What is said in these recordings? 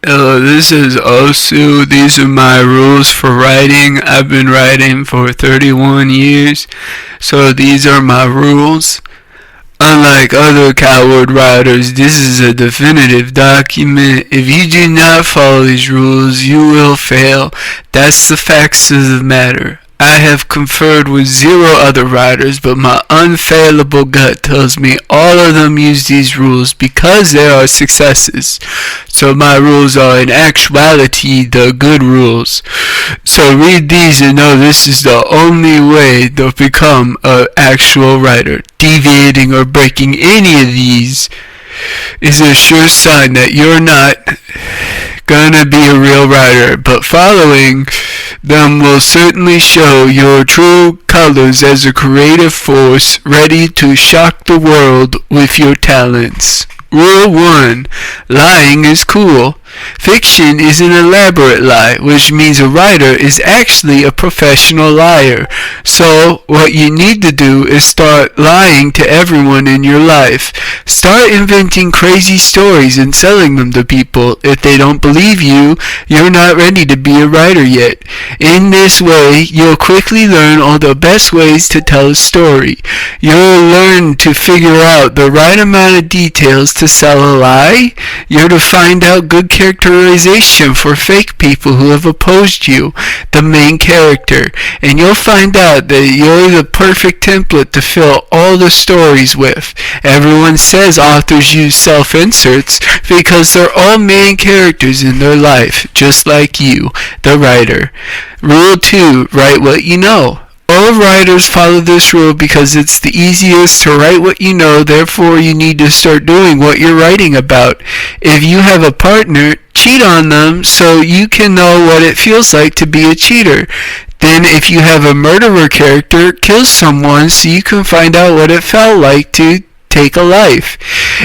This is Osu. These are my rules for writing. I've been writing for 31 years, so these are my rules. Unlike other coward writers, this is a definitive document. If you do not follow these rules, you will fail. That's the facts of the matter. I have conferred with 0 other writers, but my unfailable gut tells me all of them use these rules because they are successes. So my rules are in actuality the good rules. So read these and know this is the only way to become an actual writer. Deviating or breaking any of these is a sure sign that you're not gonna be a real writer, but following them will certainly show your true colors as a creative force ready to shock the world with your talents. Rule 1. Lying is cool. Fiction is an elaborate lie, which means a writer is actually a professional liar. So, what you need to do is start lying to everyone in your life. Start inventing crazy stories and selling them to people. If they don't believe you, you're not ready to be a writer yet. In this way, you'll quickly learn all the best ways to tell a story. You'll learn to figure out the right amount of details to sell a lie. You're to find out good characterization for fake people who have opposed you, the main character, and you'll find out that you're the perfect template to fill all the stories with. Everyone says authors use self-inserts because they're all main characters in their life, just like you, the writer. Rule 2. Write what you know. All writers follow this rule because it's the easiest to write what you know, therefore you need to start doing what you're writing about. If you have a partner, cheat on them so you can know what it feels like to be a cheater. Then if you have a murderer character, kill someone so you can find out what it felt like to take a life.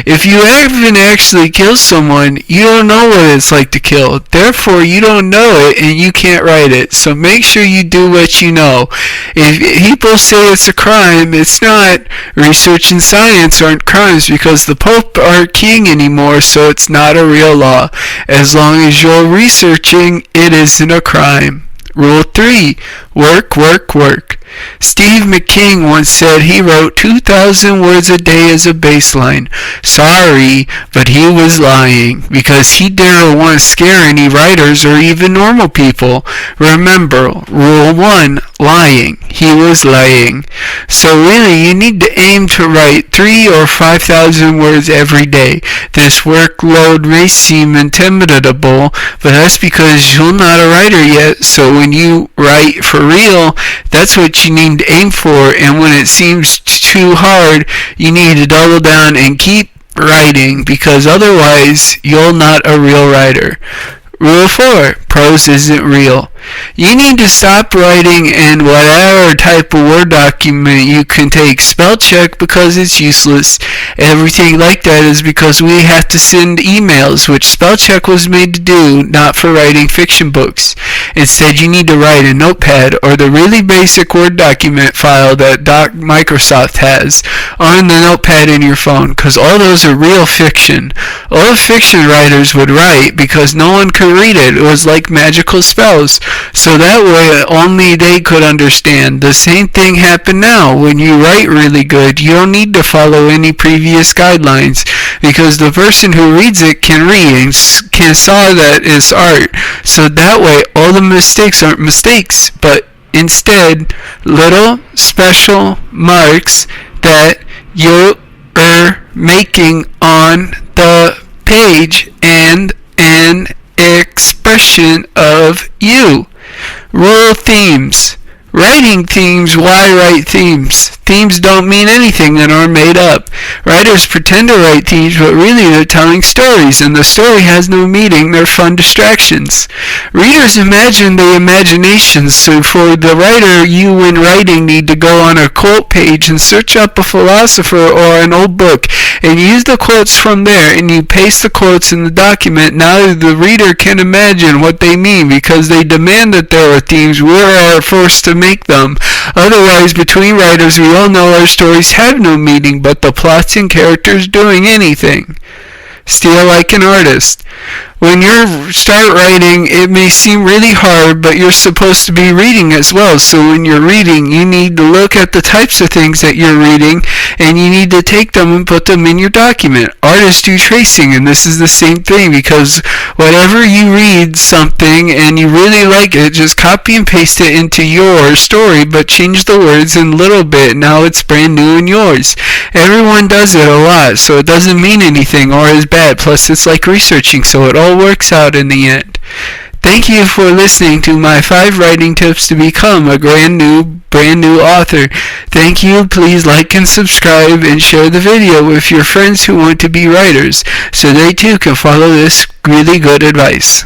If you haven't actually killed someone, you don't know what it's like to kill. Therefore, you don't know it and you can't write it. So make sure you do what you know. If people say it's a crime, it's not. Research and science aren't crimes because the Pope aren't king anymore, so it's not a real law. As long as you're researching, it isn't a crime. Rule 3. Work, work, work. Steve McKing once said he wrote 2,000 words a day as a baseline. Sorry, but he was lying, because he didn't want to scare any writers or even normal people. Remember, Rule 1, lying. He was lying. So really, you need to aim to write 3,000 or 5,000 words every day. This workload may seem intimidatable, but that's because you're not a writer yet, so when you write for real, that's what you need to aim for, and when it seems too hard, you need to double down and keep writing, because otherwise you're not a real writer. Rule 4. Prose isn't real. You need to stop writing in whatever type of Word document you can take spell check because it's useless. Everything like that is because we have to send emails, which spell check was made to do, not for writing fiction books. Instead, you need to write a notepad or the really basic Word document file that Microsoft has on the notepad in your phone, because all those are real fiction. All fiction writers would write because no one could read it. It was like magical spells. So that way only they could understand. The same thing happened now. When you write really good, you don't need to follow any previous guidelines, because the person who reads it can read and can saw that it's art. So that way all the mistakes aren't mistakes, but instead little special marks that you're making on the page and an expression of you. Rule themes. Writing themes, why write themes? Themes don't mean anything and are made up. Writers pretend to write themes, but really they're telling stories, and the story has no meaning, they're fun distractions. Readers imagine the imaginations, so for the writer, you when writing need to go on a quote page and search up a philosopher or an old book, and use the quotes from there, and you paste the quotes in the document. Now the reader can imagine what they mean, because they demand that there are themes, we are forced to make them. Otherwise, between writers, we all know our stories have no meaning but the plots and characters doing anything. Steal like an artist. when you start writing, it may seem really hard, but you're supposed to be reading as well. So when you're reading, you need to look at the types of things that you're reading, and you need to take them and put them in your document. Artists do tracing, and this is the same thing, because whatever you read something and you really like it, just copy and paste it into your story, but change the words in a little bit. Now it's brand new and yours. Everyone does it a lot, so it doesn't mean anything or is bad. Plus, it's like researching, so it all works out in the end. Thank you for listening to my 5 writing tips to become a brand new author. Thank you. Please like and subscribe and share the video with your friends who want to be writers, so they too can follow this really good advice.